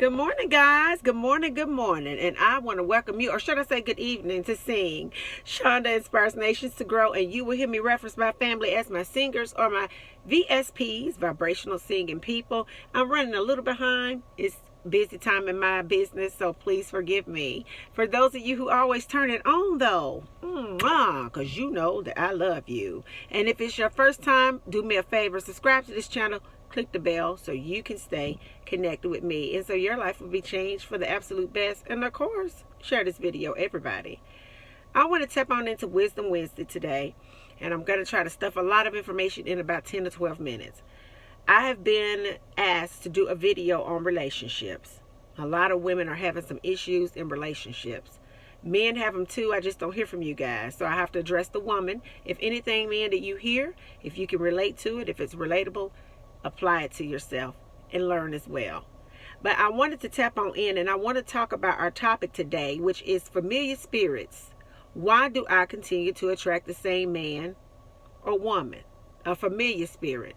Good morning, guys. Good morning, good morning. And I want to welcome you, or should I say good evening, to Sing. Shonda inspires nations to grow, and you will hear me reference my family as my singers or my VSPs, vibrational singing people. I'm running a little behind. It's busy time in my business, so please forgive me. For those of you who always turn it on, though, because you know that I love you. And if it's your first time, do me a favor, subscribe to this channel, click the bell so you can stay connected with me, and so your life will be changed for the absolute best. And of course, share this video, everybody. I want to tap on into Wisdom Wednesday today, and I'm going to try to stuff a lot of information in about 10 to 12 minutes. I have been asked to do a video on relationships. A lot of women are having some issues in relationships. Men have them too. I just don't hear from you guys, so I have to address the woman. If anything, men, that you hear, if you can relate to it, if it's relatable, apply it to yourself and learn as well. But I wanted to tap on in, and I want to talk about our topic today, which is familiar spirits. Why do I continue to attract the same man or woman? A familiar spirit.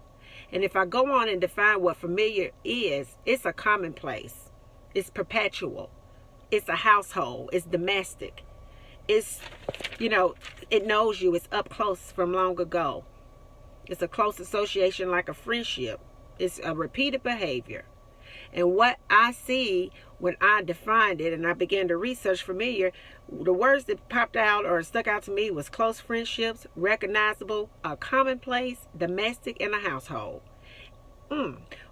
And if I go on and define what familiar is, it's a commonplace. It's perpetual. It's a household. It's domestic. It's, it knows you. It's up close from long ago. It's a close association like a friendship. It's a repeated behavior. And what I see when I defined it and I began to research familiar, the words that popped out or stuck out to me was close friendships, recognizable, a commonplace, domestic, and a household.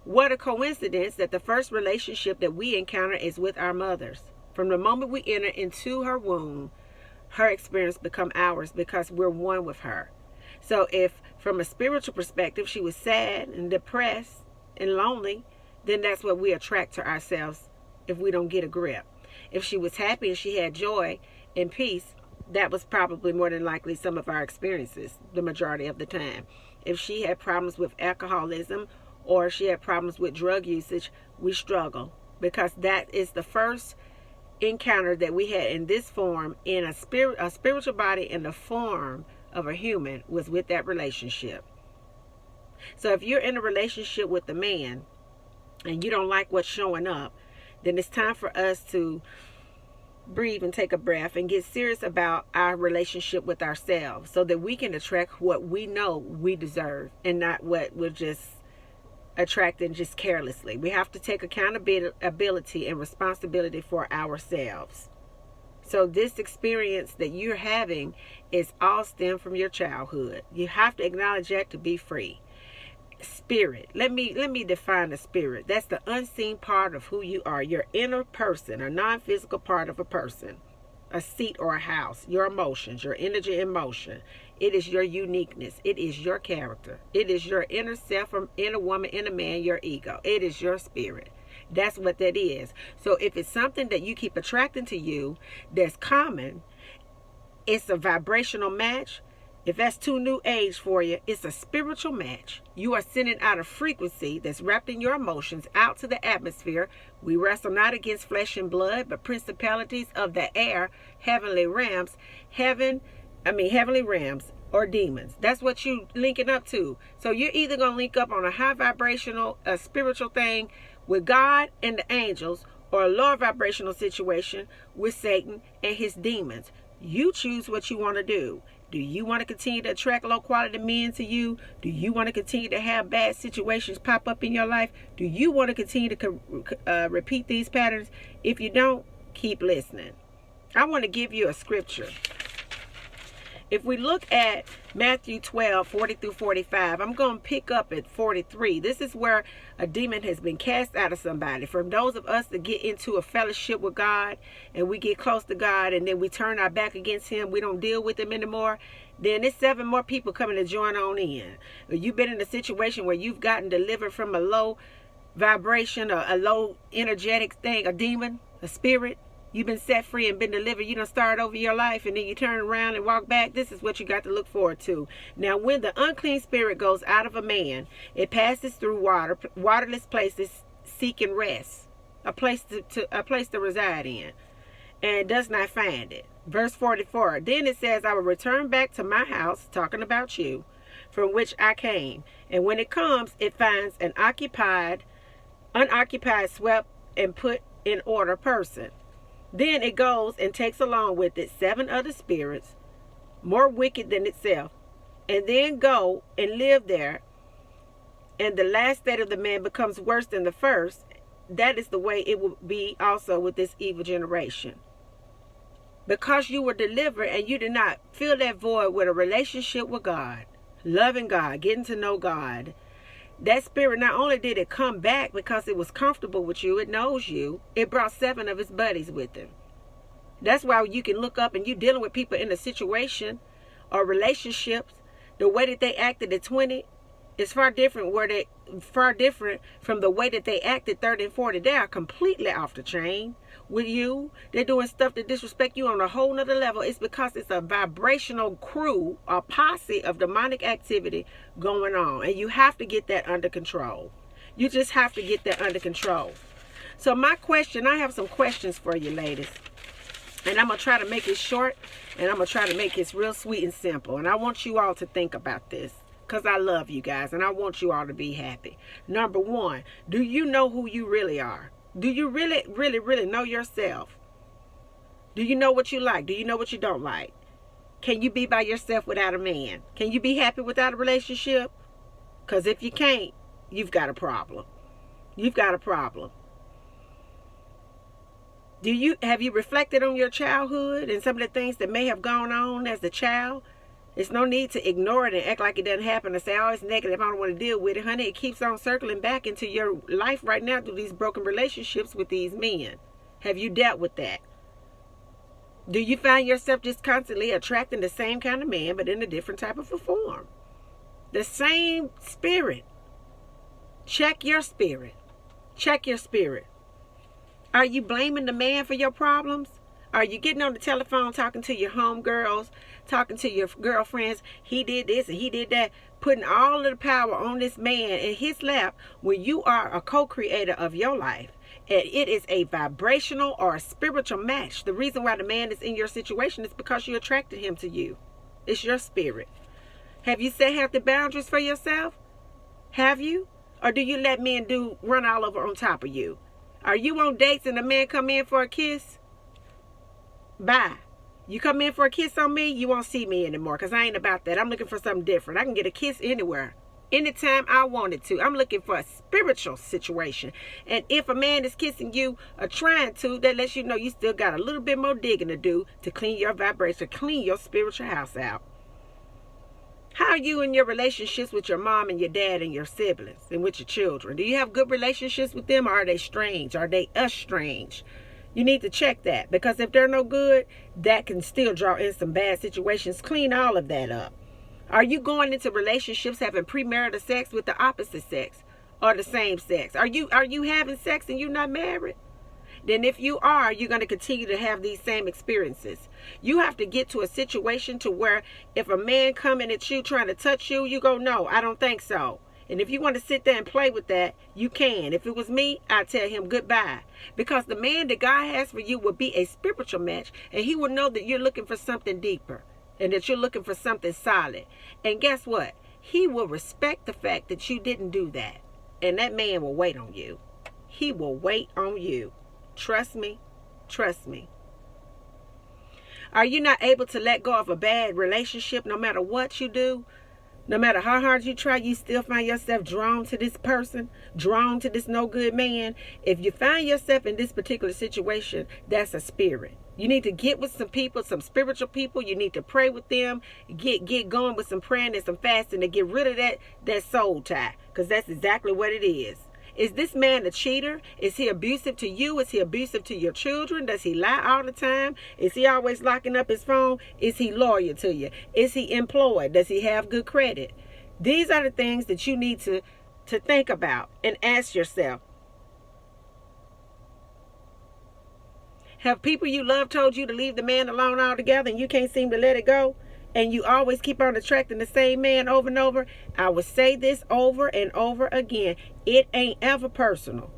What a coincidence that the first relationship that we encounter is with our mothers. From the moment we enter into her womb, her experience become ours because we're one with her. So if from a spiritual perspective she was sad and depressed and lonely, then that's what we attract to ourselves if we don't get a grip. If she was happy and she had joy and peace, that was probably more than likely some of our experiences the majority of the time. If she had problems with alcoholism or she had problems with drug usage, we struggle, because that is the first encounter that we had in this form, in a spiritual body in the form of a human, was with that relationship. So if you're in a relationship with a man and you don't like what's showing up, then it's time for us to breathe and take a breath and get serious about our relationship with ourselves, so that we can attract what we know we deserve and not what we're just attracting just carelessly. We have to take accountability and responsibility for ourselves. So this experience that you're having is all stemmed from your childhood. You have to acknowledge that to be free. Spirit. Let me define the spirit. That's the unseen part of who you are. Your inner person, a non-physical part of a person, a seat or a house, your emotions, your energy and motion. It is your uniqueness. It is your character. It is your inner self, from inner woman, inner man, your ego. It is your spirit. That's what that is. So if it's something that you keep attracting to you that's common, it's a vibrational match. If that's too new age for you, it's a spiritual match. You are sending out a frequency that's wrapped in your emotions out to the atmosphere. We wrestle not against flesh and blood, but principalities of the air, heavenly realms, heavenly realms or demons. That's what you linking up to. So you're either going to link up on a high vibrational, a spiritual thing with God and the angels, or a lower vibrational situation with Satan and his demons. You choose what you want to do. Do you want to continue to attract low quality men to you? Do you want to continue to have bad situations pop up in your life? Do you want to continue to repeat these patterns? If you don't, keep listening. I want to give you a scripture. If we look at Matthew 12, 40 through 45, I'm going to pick up at 43. This is where a demon has been cast out of somebody. For those of us that get into a fellowship with God and we get close to God and then we turn our back against him, we don't deal with him anymore, then there's 7 more people coming to join on in. Or you've been in a situation where you've gotten delivered from a low vibration or a low energetic thing, a demon, a spirit. You've been set free and been delivered. You done start over your life and then you turn around and walk back. This is what you got to look forward to. Now, when the unclean spirit goes out of a man, it passes through waterless places seeking rest, a place to reside in, and does not find it. Verse 44, then it says, I will return back to my house, talking about you, from which I came. And when it comes, it finds an unoccupied, swept, and put in order person. Then it goes and takes along with it 7 other spirits, more wicked than itself, and then go and live there. And the last state of the man becomes worse than the first. That is the way it will be also with this evil generation. Because you were delivered and you did not fill that void with a relationship with God, loving God, getting to know God, that spirit, not only did it come back because it was comfortable with you, it knows you, it brought 7 of its buddies with him. That's why you can look up and you dealing with people in a situation or relationships, the way that they acted at 20 is far different from the way that they acted 30 and 40. They are completely off the chain with you. They're doing stuff to disrespect you on a whole nother level. It's because it's a vibrational crew, a posse of demonic activity going on. And you have to get that under control. You just have to get that under control. So I have some questions for you, ladies. And I'm going to try to make it short, and I'm going to try to make it real sweet and simple. And I want you all to think about this, because I love you guys, and I want you all to be happy. Number 1, do you know who you really are? Do you really, really, really know yourself? Do you know what you like? Do you know what you don't like? Can you be by yourself without a man? Can you be happy without a relationship? Because if you can't, you've got a problem. You've got a problem. Have you reflected on your childhood and some of the things that may have gone on as a child? There's no need to ignore it and act like it doesn't happen and say, oh, it's negative, I don't want to deal with it. Honey, it keeps on circling back into your life right now through these broken relationships with these men. Have you dealt with that? Do you find yourself just constantly attracting the same kind of man, but in a different type of a form? The same spirit. Check your spirit. Check your spirit. Are you blaming the man for your problems? Are you getting on the telephone talking to your homegirls, talking to your girlfriends? He did this and he did that, putting all of the power on this man in his lap when you are a co-creator of your life. And it is a vibrational or a spiritual match. The reason why the man is in your situation is because you attracted him to you. It's your spirit. Have you set healthy boundaries for yourself? Have you? Or do you let men run all over on top of you? Are you on dates and a man come in for a kiss? Bye. You come in for a kiss on me, you won't see me anymore, because I ain't about that. I'm looking for something different. I can get a kiss anywhere, anytime I wanted to. I'm looking for a spiritual situation. And if a man is kissing you or trying to, that lets you know you still got a little bit more digging to do to clean your vibration, clean your spiritual house out. How are you in your relationships with your mom and your dad and your siblings and with your children? Do you have good relationships with them, or are they strange? Are they estranged? You need to check that, because if they're no good, that can still draw in some bad situations. Clean all of that up. Are you going into relationships having premarital sex with the opposite sex or the same sex? Are you having sex and you're not married? Then if you are, you're going to continue to have these same experiences. You have to get to a situation to where if a man coming at you trying to touch you, you go, no, I don't think so. And if you want to sit there and play with that, you can. If it was me, I'd tell him goodbye. Because the man that God has for you will be a spiritual match, and he will know that you're looking for something deeper and that you're looking for something solid. And guess what? He will respect the fact that you didn't do that. And that man will wait on you. He will wait on you. Trust me. Trust me. Are you not able to let go of a bad relationship no matter what you do? No matter how hard you try, you still find yourself drawn to this person, drawn to this no good man. If you find yourself in this particular situation, that's a spirit. You need to get with some people, some spiritual people. You need to pray with them. Get going with some praying and some fasting to get rid of that soul tie, because that's exactly what it is. Is this man a cheater? Is he abusive to you? Is he abusive to your children? Does he lie all the time? Is he always locking up his phone? Is he loyal to you? Is he employed? Does he have good credit? These are the things that you need to think about and ask yourself. Have people you love told you to leave the man alone altogether and you can't seem to let it go? And you always keep on attracting the same man over and over? I will say this over and over again. It ain't ever personal.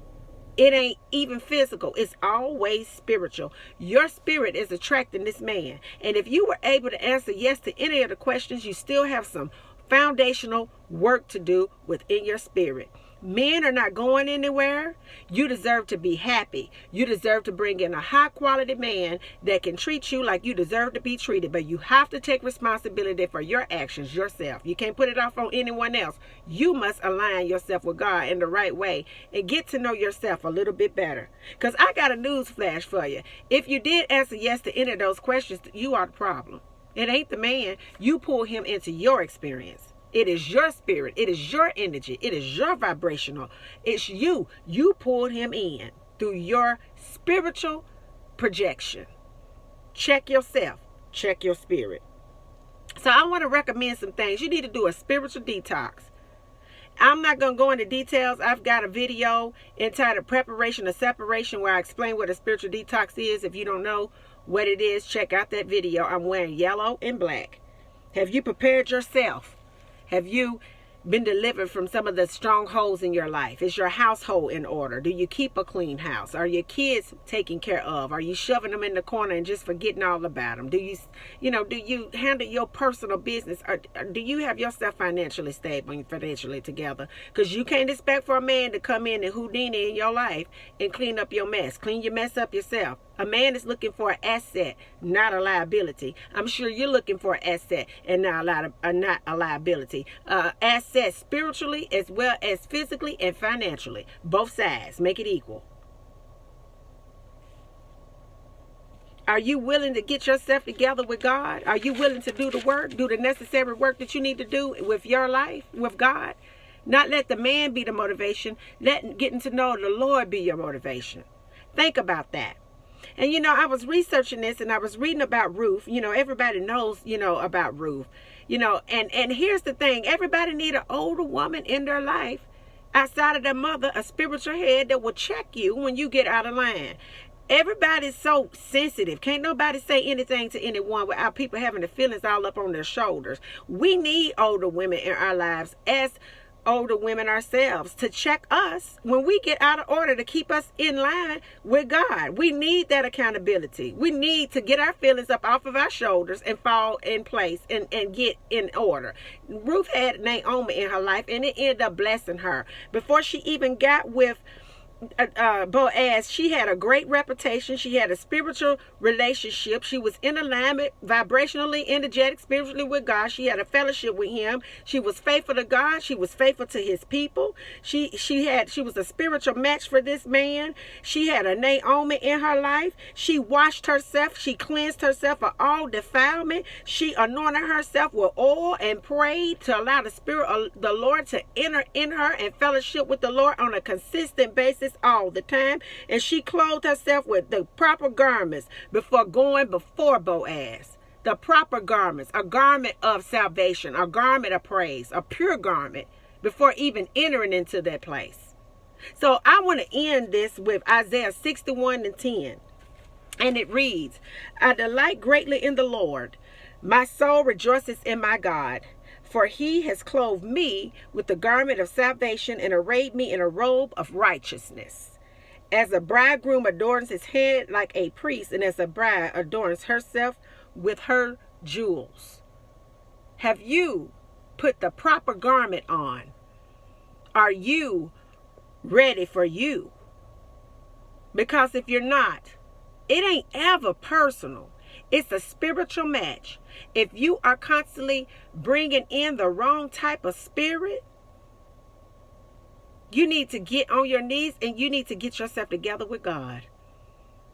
It ain't even physical. It's always spiritual. Your spirit is attracting this man. And if you were able to answer yes to any of the questions, you still have some foundational work to do within your spirit. Men are not going anywhere. You deserve to be happy. You deserve to bring in a high quality man that can treat you like you deserve to be treated. But you have to take responsibility for your actions yourself. You can't put it off on anyone else. You must align yourself with God in the right way and get to know yourself a little bit better. Because I got a news flash for you. If you did answer yes to any of those questions, you are the problem. It ain't the man. You pull him into your experience. It is your spirit. It is your energy. It is your vibrational. It's you. You pulled him in through your spiritual projection. Check yourself. Check your spirit. So I want to recommend some things. You need to do a spiritual detox. I'm not going to go into details. I've got a video entitled Preparation of Separation where I explain what a spiritual detox is. If you don't know what it is, check out that video. I'm wearing yellow and black. Have you prepared yourself? Have you been delivered from some of the strongholds in your life? Is your household in order? Do you keep a clean house? Are your kids taken care of? Are you shoving them in the corner and just forgetting all about them? Do you handle your personal business? Or do you have yourself financially stable and financially together? Because you can't expect for a man to come in and Houdini in your life and clean up your mess. Clean your mess up yourself. A man is looking for an asset, not a liability. I'm sure you're looking for an asset and not a liability. Asset spiritually as well as physically and financially. Both sides. Make it equal. Are you willing to get yourself together with God? Are you willing to do the work, do the necessary work that you need to do with your life, with God? Not let the man be the motivation. Let getting to know the Lord be your motivation. Think about that. And, I was researching this and I was reading about Ruth. Everybody knows, about Ruth. And here's the thing. Everybody need an older woman in their life outside of their mother, a spiritual head that will check you when you get out of line. Everybody's so sensitive. Can't nobody say anything to anyone without people having the feelings all up on their shoulders. We need older women in our lives as older women ourselves to check us when we get out of order, to keep us in line with God. We need that accountability. We need to get our feelings up off of our shoulders and fall in place and get in order. Ruth had Naomi in her life and it ended up blessing her. Before she even got with Boaz, she had a great reputation. She had a spiritual relationship. She was in alignment, vibrationally energetic, spiritually with God. She had a fellowship with him. She was faithful to God. She was faithful to his people. She was a spiritual match for this man. She had a Naomi in her life. She washed herself. She cleansed herself of all defilement. She anointed herself with oil and prayed to allow the Spirit of the Lord to enter in her and fellowship with the Lord on a consistent basis all the time. And she clothed herself with the proper garments before going before Boaz. The proper garments, a garment of salvation, a garment of praise, a pure garment before even entering into that place. So I want to end this with Isaiah 61:10. And it reads, I delight greatly in the Lord. My soul rejoices in my God. For he has clothed me with the garment of salvation and arrayed me in a robe of righteousness. As a bridegroom adorns his head like a priest, and as a bride adorns herself with her jewels. Have you put the proper garment on? Are you ready for you? Because if you're not, it ain't ever personal. It's a spiritual match. If you are constantly bringing in the wrong type of spirit, you need to get on your knees and you need to get yourself together with God.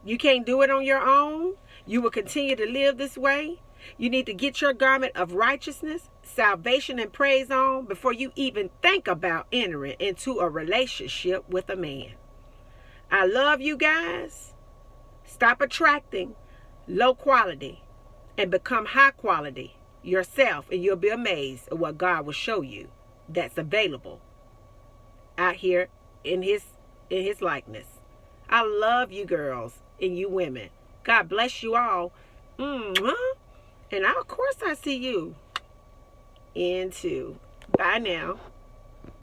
You can't do it on your own. You will continue to live this way. You need to get your garment of righteousness, salvation, and praise on before you even think about entering into a relationship with a man. I love you guys. Stop attracting low quality and become high quality yourself, and you'll be amazed at what God will show you that's available out here in his likeness. I love you girls and you women. God bless you all. And of course I see you into. Bye now.